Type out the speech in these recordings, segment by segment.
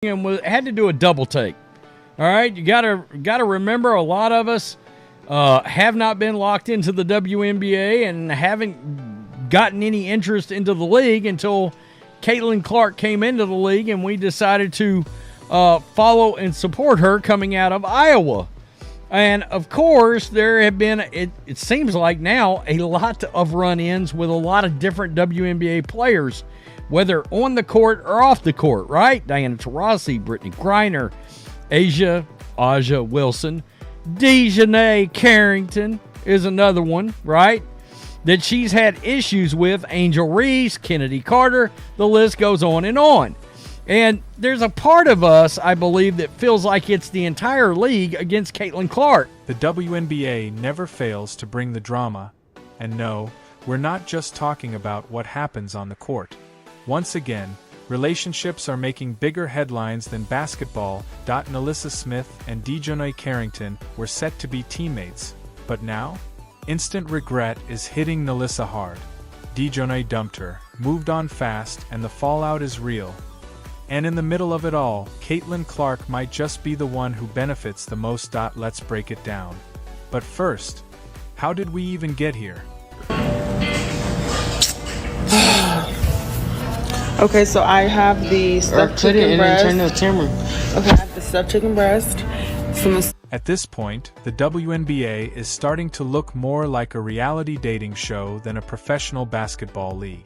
and had to do a double take. All right, you gotta remember, a lot of us have not been locked into the WNBA and haven't gotten any interest into the league until Caitlin Clark came into the league, and we decided to follow and support her coming out of Iowa. And of course, there have been, it seems like now, a lot of run-ins with a lot of different WNBA players, whether on the court or off the court, right? Diana Taurasi, Brittany Griner, Aja Wilson, Dijonai Carrington is another one, right? That she's had issues with. Angel Reese, Kennedy Carter, the list goes on and on. And there's a part of us, I believe, that feels like it's the entire league against Caitlin Clark. The WNBA never fails to bring the drama. And no, we're not just talking about what happens on the court. Once again, relationships are making bigger headlines than basketball. Nalyssa Smith and Dijonai Carrington were set to be teammates. But now, instant regret is hitting Nalyssa hard. Dijonai dumped her, moved on fast, and the fallout is real. And in the middle of it all, Caitlin Clark might just be the one who benefits the most. Let's break it down. But first, how did we even get here? Okay, so I have the stuffed chicken breast. Turn the camera. Okay, I have the stuffed chicken breast. At this point, the WNBA is starting to look more like a reality dating show than a professional basketball league.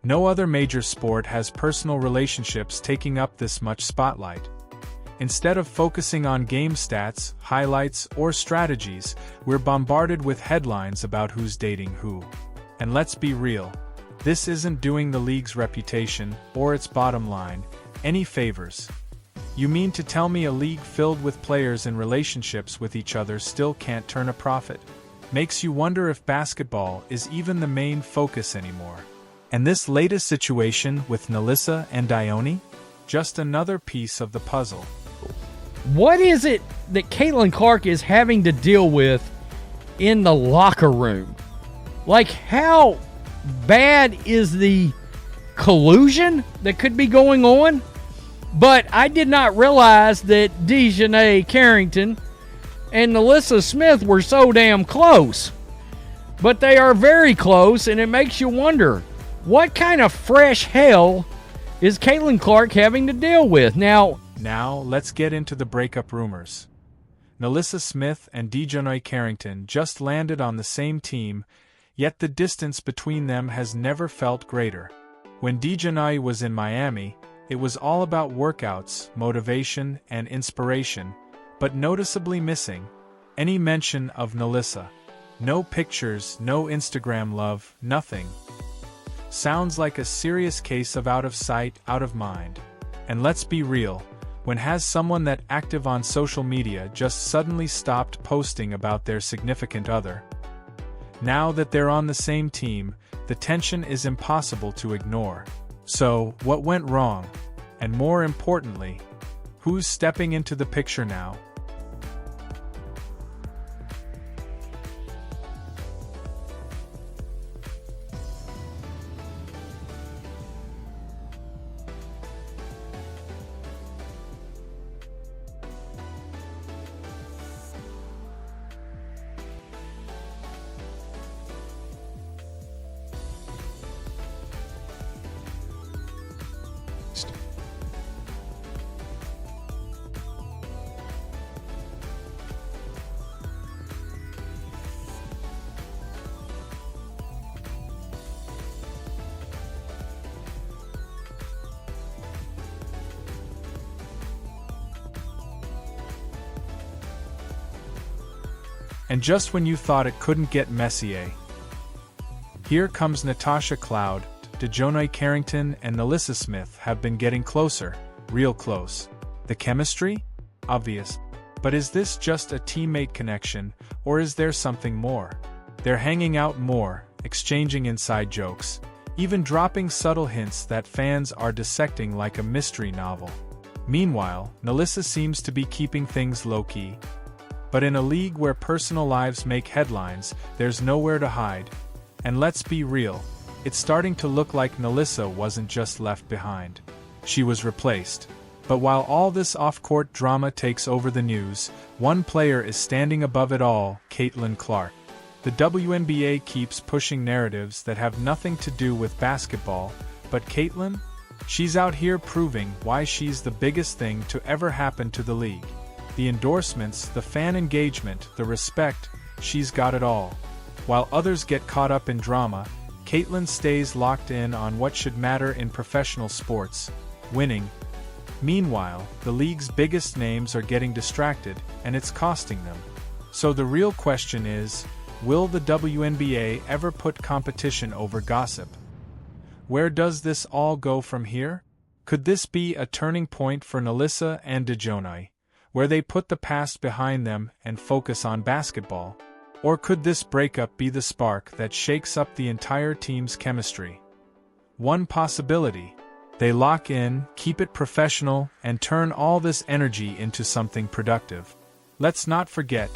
No other major sport has personal relationships taking up this much spotlight. Instead of focusing on game stats, highlights, or strategies, we're bombarded with headlines about who's dating who. And let's be real, this isn't doing the league's reputation, or its bottom line, any favors. You mean to tell me a league filled with players in relationships with each other still can't turn a profit? Makes you wonder if basketball is even the main focus anymore. And this latest situation with Nalyssa and Dione? Just another piece of the puzzle. What is it that Caitlin Clark is having to deal with in the locker room? Like, how bad is the collusion that could be going on? But I did not realize that Dijonai Carrington and Nalyssa Smith were so damn close. But they are very close, and it makes you wonder, what kind of fresh hell is Caitlin Clark having to deal with? Now, let's get into the breakup rumors. Nalyssa Smith and Dijonai Carrington just landed on the same team, yet the distance between them has never felt greater. When Dijonai was in Miami, it was all about workouts, motivation, and inspiration, but noticeably missing any mention of Nalyssa. No pictures, no Instagram love, nothing. Sounds like a serious case of out of sight, out of mind. And let's be real, when has someone that active on social media just suddenly stopped posting about their significant other? Now that they're on the same team, the tension is impossible to ignore. So, what went wrong? And more importantly, who's stepping into the picture now? And just when you thought it couldn't get messier, here comes Natasha Cloud. Dijonai Carrington and Nalyssa Smith have been getting closer, real close. The chemistry? Obvious. But is this just a teammate connection, or is there something more? They're hanging out more, exchanging inside jokes, even dropping subtle hints that fans are dissecting like a mystery novel. Meanwhile, Nalyssa seems to be keeping things low-key. But in a league where personal lives make headlines, there's nowhere to hide. And let's be real, it's starting to look like Nalyssa wasn't just left behind. She was replaced. But while all this off-court drama takes over the news, one player is standing above it all, Caitlin Clark. The WNBA keeps pushing narratives that have nothing to do with basketball, but Caitlin? She's out here proving why she's the biggest thing to ever happen to the league. The endorsements, the fan engagement, the respect, she's got it all. While others get caught up in drama, Caitlin stays locked in on what should matter in professional sports: winning. Meanwhile, the league's biggest names are getting distracted, and it's costing them. So the real question is, will the WNBA ever put competition over gossip? Where does this all go from here? Could this be a turning point for Nalyssa and Dijonai, where they put the past behind them and focus on basketball? Or could this breakup be the spark that shakes up the entire team's chemistry? One possibility: they lock in, keep it professional, and turn all this energy into something productive. Let's not forget,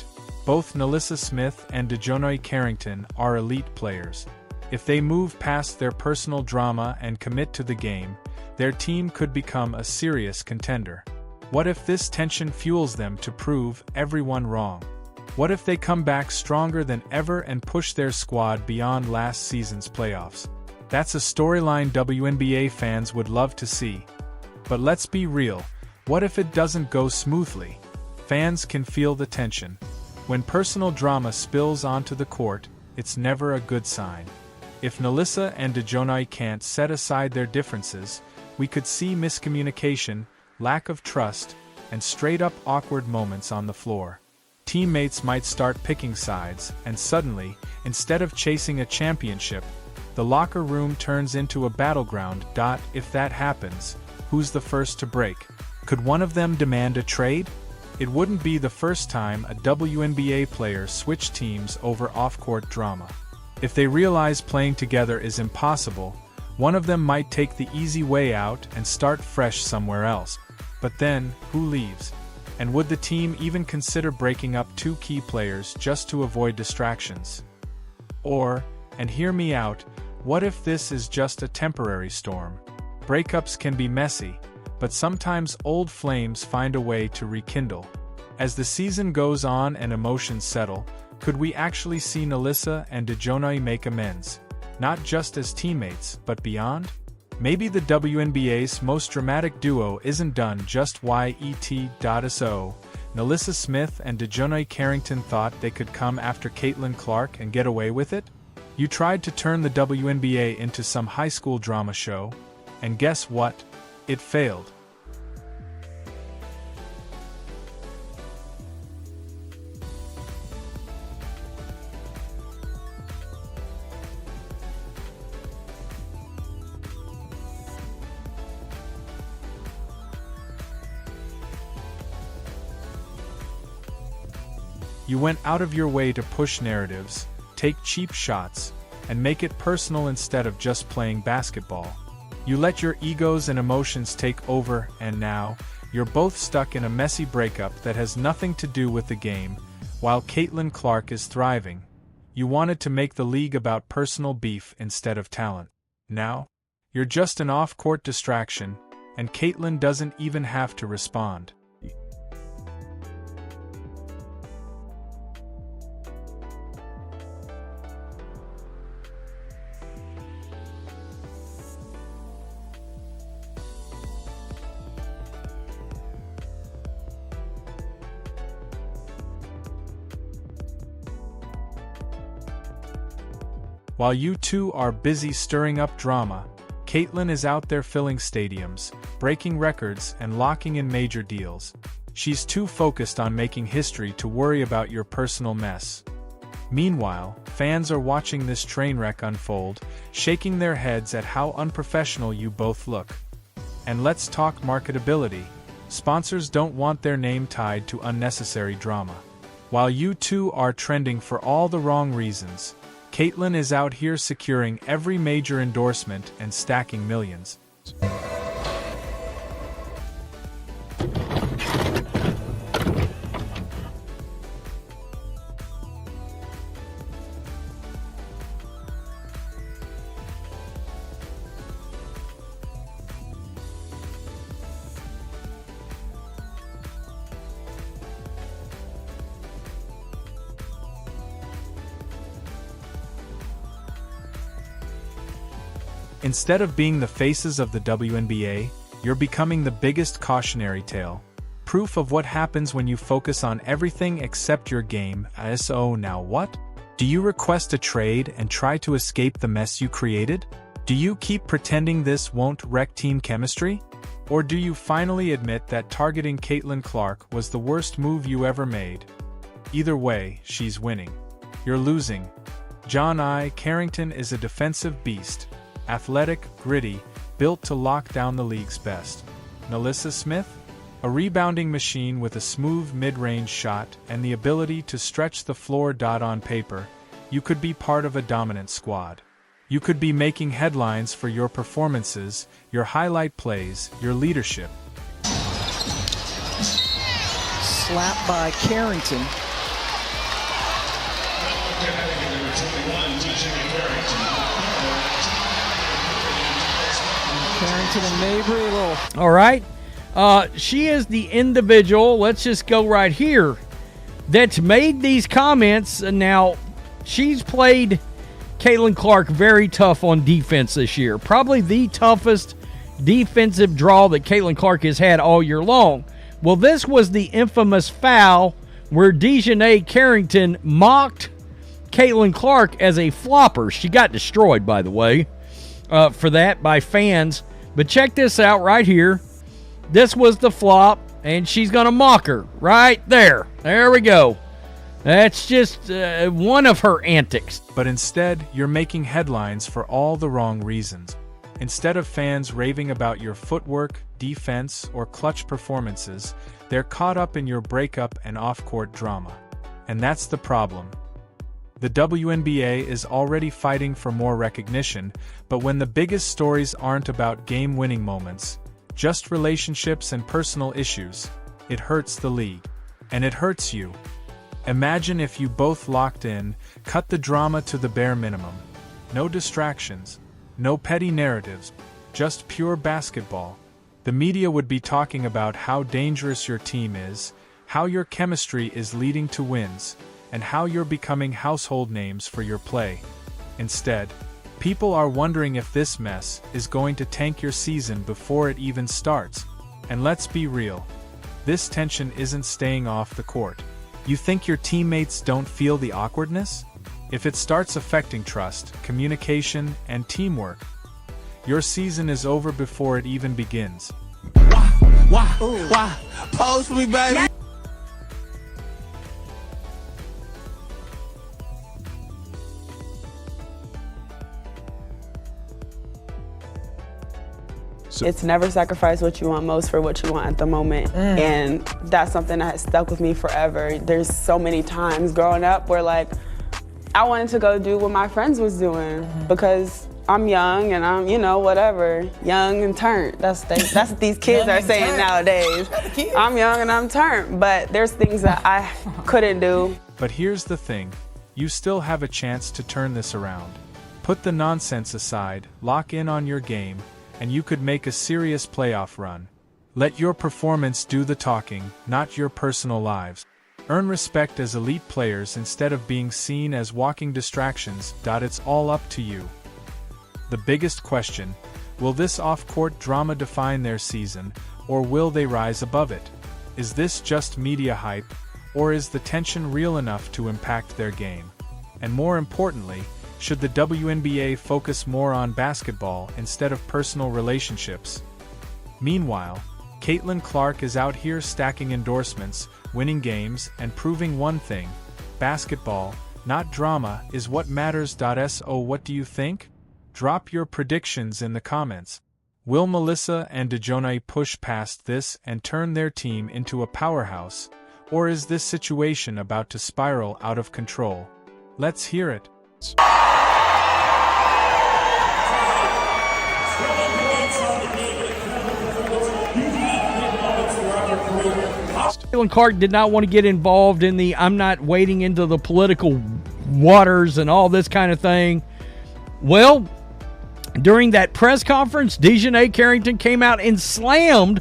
both Nalyssa Smith and Dijonai Carrington are elite players. If they move past their personal drama and commit to the game, their team could become a serious contender. What if this tension fuels them to prove everyone wrong? What if they come back stronger than ever and push their squad beyond last season's playoffs? That's a storyline WNBA fans would love to see. But let's be real, what if it doesn't go smoothly? Fans can feel the tension. When personal drama spills onto the court, it's never a good sign. If Nalyssa and Dijonai can't set aside their differences, we could see miscommunication, lack of trust, and straight-up awkward moments on the floor. Teammates might start picking sides, and suddenly, instead of chasing a championship, the locker room turns into a battleground. If that happens, who's the first to break? Could one of them demand a trade? It wouldn't be the first time a WNBA player switched teams over off-court drama. If they realize playing together is impossible, one of them might take the easy way out and start fresh somewhere else. But then, who leaves? And would the team even consider breaking up two key players just to avoid distractions? Or, and hear me out, what if this is just a temporary storm? Breakups can be messy, but sometimes old flames find a way to rekindle. As the season goes on and emotions settle, could we actually see Nalyssa and Dijonai make amends? Not just as teammates, but beyond? Maybe the WNBA's most dramatic duo isn't done just yet.so. Nalyssa Smith and Dijonai Carrington thought they could come after Caitlin Clark and get away with it? You tried to turn the WNBA into some high school drama show, and guess what? It failed. You went out of your way to push narratives, take cheap shots, and make it personal instead of just playing basketball. You let your egos and emotions take over, and now, you're both stuck in a messy breakup that has nothing to do with the game, while Caitlin Clark is thriving. You wanted to make the league about personal beef instead of talent. Now, you're just an off-court distraction, and Caitlin doesn't even have to respond. While you two are busy stirring up drama, Caitlin is out there filling stadiums, breaking records, and locking in major deals. She's too focused on making history to worry about your personal mess. Meanwhile, fans are watching this train wreck unfold, shaking their heads at how unprofessional you both look. And let's talk marketability. Sponsors don't want their name tied to unnecessary drama. While you two are trending for all the wrong reasons, Caitlin is out here securing every major endorsement and stacking millions. Instead of being the faces of the WNBA, you're becoming the biggest cautionary tale. Proof of what happens when you focus on everything except your game. So now what? Do you request a trade and try to escape the mess you created? Do you keep pretending this won't wreck team chemistry? Or do you finally admit that targeting Caitlin Clark was the worst move you ever made? Either way, she's winning. You're losing. Dijonai Carrington is a defensive beast, athletic, gritty, built to lock down the league's best. Nalyssa Smith? A rebounding machine with a smooth mid-range shot and the ability to stretch the floor. On paper, you could be part of a dominant squad. You could be making headlines for your performances, your highlight plays, your leadership. Slap by Carrington. Carrington and Mabry, a little. All right. She is the individual, let's just go right here, that's made these comments. Now, she's played Caitlin Clark very tough on defense this year. Probably the toughest defensive draw that Caitlin Clark has had all year long. Well, this was the infamous foul where Dijonai Carrington mocked Caitlin Clark as a flopper. She got destroyed, by the way, for that by fans. But check this out right here. This was the flop, and she's going to mock her right there. There we go. That's just one of her antics. But instead, you're making headlines for all the wrong reasons. Instead of fans raving about your footwork, defense, or clutch performances, they're caught up in your breakup and off-court drama. And that's the problem. The WNBA is already fighting for more recognition, but when the biggest stories aren't about game-winning moments, just relationships and personal issues, it hurts the league. And it hurts you. Imagine if you both locked in, cut the drama to the bare minimum. No distractions, no petty narratives, just pure basketball. The media would be talking about how dangerous your team is, how your chemistry is leading to wins, and how you're becoming household names for your play. Instead, people are wondering if this mess is going to tank your season before it even starts. And let's be real, this tension isn't staying off the court. You think your teammates don't feel the awkwardness? If it starts affecting trust, communication, and teamwork, your season is over before it even begins. Why? Post me, baby. It's never sacrifice what you want most for what you want at the moment. And that's something that has stuck with me forever. There's so many times growing up where like, I wanted to go do what my friends was doing because I'm young and I'm, whatever, young and turned. That's what these kids are saying nowadays. I'm young and I'm turned, but there's things that I couldn't do. But here's the thing, you still have a chance to turn this around. Put the nonsense aside, lock in on your game, and you could make a serious playoff run. Let your performance do the talking, not your personal lives. Earn respect as elite players instead of being seen as walking distractions. It's all up to you. The biggest question, will this off-court drama define their season, or will they rise above it? Is this just media hype, or is the tension real enough to impact their game? And more importantly, should the WNBA focus more on basketball instead of personal relationships? Meanwhile, Caitlin Clark is out here stacking endorsements, winning games, and proving one thing: basketball, not drama, is what matters. So what do you think? Drop your predictions in the comments. Will Nalyssa and Dijonai push past this and turn their team into a powerhouse, or is this situation about to spiral out of control? Let's hear it. Caitlin Clark did not want to get involved in the I'm not wading into the political waters and all this kind of thing. Well, during that press conference, Dijonai Carrington came out and slammed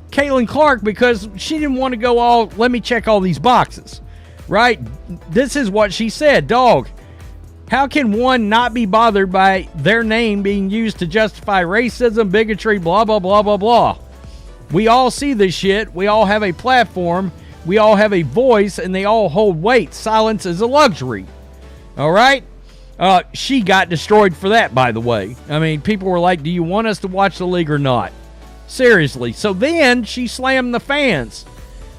Caitlin Clark because she didn't want to go let me check all these boxes, right? This is what she said: dog, How can one not be bothered by their name being used to justify racism, bigotry, blah, blah, blah, blah, blah? We all see this shit. We all have a platform. We all have a voice, and they all hold weight. Silence is a luxury. All right? She got destroyed for that, by the way. I mean, people were like, do you want us to watch the league or not? Seriously. So then she slammed the fans.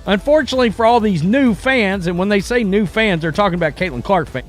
Unfortunately for all these new fans, and when they say new fans, they're talking about Caitlin Clark fans.